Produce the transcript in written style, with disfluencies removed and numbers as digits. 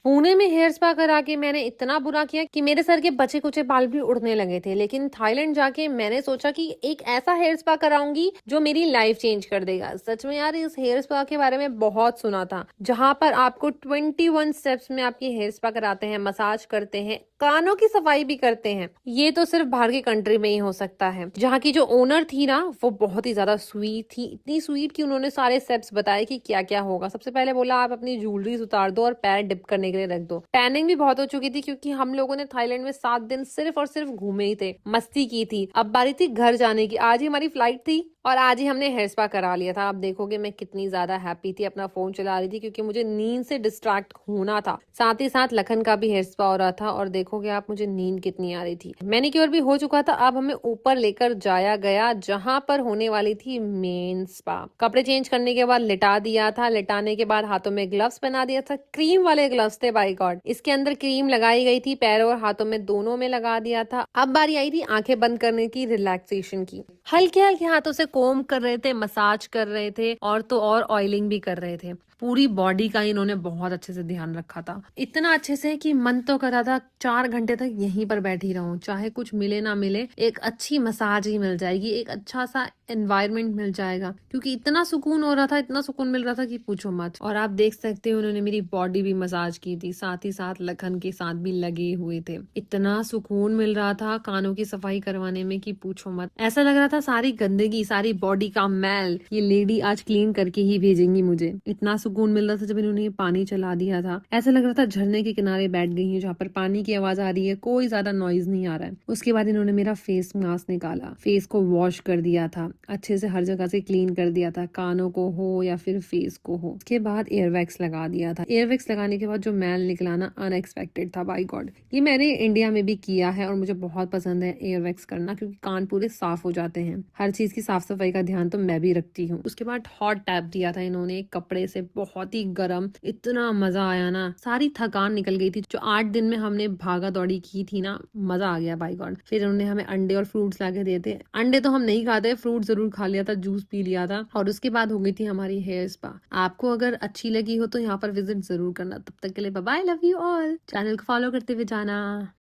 पुणे में hair spa करा के मैंने इतना बुरा किया कि मेरे सर के बचे कुचे बाल भी उड़ने लगे थे। लेकिन थाईलैंड जाके मैंने सोचा कि एक ऐसा हेयर स्पा कराऊंगी जो मेरी लाइफ चेंज कर देगा। सच में यार, इस हेयर स्पा के बारे में बहुत सुना था, जहां पर आपको 21 स्टेप्स में आपकी हेयर स्पा कराते हैं, मसाज करते हैं, कानों की सफाई भी करते हैं। ये तो सिर्फ बाहर की कंट्री में ही हो सकता है। जहाँ की जो ओनर थी ना, वो बहुत ही ज्यादा स्वीट थी, इतनी स्वीट कि उन्होंने सारे स्टेप्स बताए कि क्या क्या होगा। सबसे पहले बोला आप अपनी ज्वेलरी उतार दो और पैर डिप करने के लिए रख दो। टैनिंग भी बहुत हो चुकी थी क्योंकि हम लोगों ने थाईलैंड में 7 दिन सिर्फ और सिर्फ घूमे ही थे, मस्ती की थी। अब बारी थी घर जाने की। आज ही हमारी फ्लाइट थी और आज ही हमने हेयर स्पा करा लिया था। आप देखोगे मैं कितनी ज्यादा हैप्पी थी, अपना फोन चला रही थी क्योंकि मुझे नींद से डिस्ट्रैक्ट होना था। साथ ही साथ लखन का भी हेयर स्पा हो रहा था और देखोगे आप मुझे नींद कितनी आ रही थी। मैनिक्योर भी हो चुका था। अब हमें ऊपर लेकर जाया गया जहां पर होने वाली थी मेन स्पा। कपड़े चेंज करने के बाद लिटा दिया था। लिटाने के बाद हाथों में ग्लव्स पहना दिया था। क्रीम वाले ग्लव्स थे, बाय गॉड। इसके अंदर क्रीम लगाई गई थी, पैरों और हाथों में दोनों में लगा दिया था। अब बारी आई थी आंखें बंद करने की, रिलैक्सेशन की। हल्के हल्के हाथों से कोम कर रहे थे, मसाज कर रहे थे और तो और ऑयलिंग भी कर रहे थे। पूरी बॉडी का इन्होंने बहुत अच्छे से ध्यान रखा था, इतना अच्छे से कि मन तो कर रहा था 4 घंटे तक यहीं पर बैठी रहूं, चाहे कुछ मिले ना मिले, एक अच्छी मसाज ही मिल जाएगी, एक अच्छा सा एनवायरनमेंट मिल जाएगा। क्योंकि इतना सुकून हो रहा था, इतना सुकून मिल रहा था कि पूछो मत। और आप देख सकते हो उन्होंने मेरी बॉडी भी मसाज की थी, साथ ही साथ लखन के साथ भी लगे हुए थे। इतना सुकून मिल रहा था कानों की सफाई करवाने में कि पूछो मत। ऐसा लग रहा था सारी गंदगी, सारी बॉडी का मैल ये लेडी आज क्लीन करके ही भेजेंगी मुझे। इतना सुकून मिल रहा था जब इन्होंने ये पानी चला दिया था। ऐसा लग रहा था झरने के किनारे बैठ गई हूँ जहाँ पर पानी की आवाज आ रही है, कोई ज्यादा नॉइज नहीं आ रहा है। उसके बाद इन्होंने मेरा फेस मास्क निकाला, फेस को वॉश कर दिया था, अच्छे से हर जगह से क्लीन कर दिया था, कानों को हो या फिर फेस को हो। उसके बाद एयरवैक्स लगा दिया था। एयरवैक्स लगाने के बाद जो मैल निकला ना, अनएक्सपेक्टेड था, बाय गॉड। ये मैंने इंडिया में भी किया है और मुझे बहुत पसंद है एयरवैक्स करना, क्योंकि कान पूरे साफ हो जाते हैं। हर चीज की साफ सफाई का ध्यान तो मैं भी रखती हूँ। उसके बाद हॉट टैप दिया था इन्होंने एक कपड़े से, बहुत ही गर्म। इतना मजा आया ना, सारी थकान निकल गई थी जो 8 दिन में हमने भागा दौड़ी की थी ना, मजा आ गया बाय गॉड। फिर उन्होंने हमें अंडे और फ्रूट्स लाके दिए थे। अंडे तो हम नहीं खाते, फ्रूट जरूर खा लिया था, जूस पी लिया था। और उसके बाद हो गई थी हमारी हेयर स्पा। आपको अगर अच्छी लगी हो तो यहाँ पर विजिट जरूर करना। तब तक के लिए bye bye, love you all. Channel को फॉलो करते हुए जाना।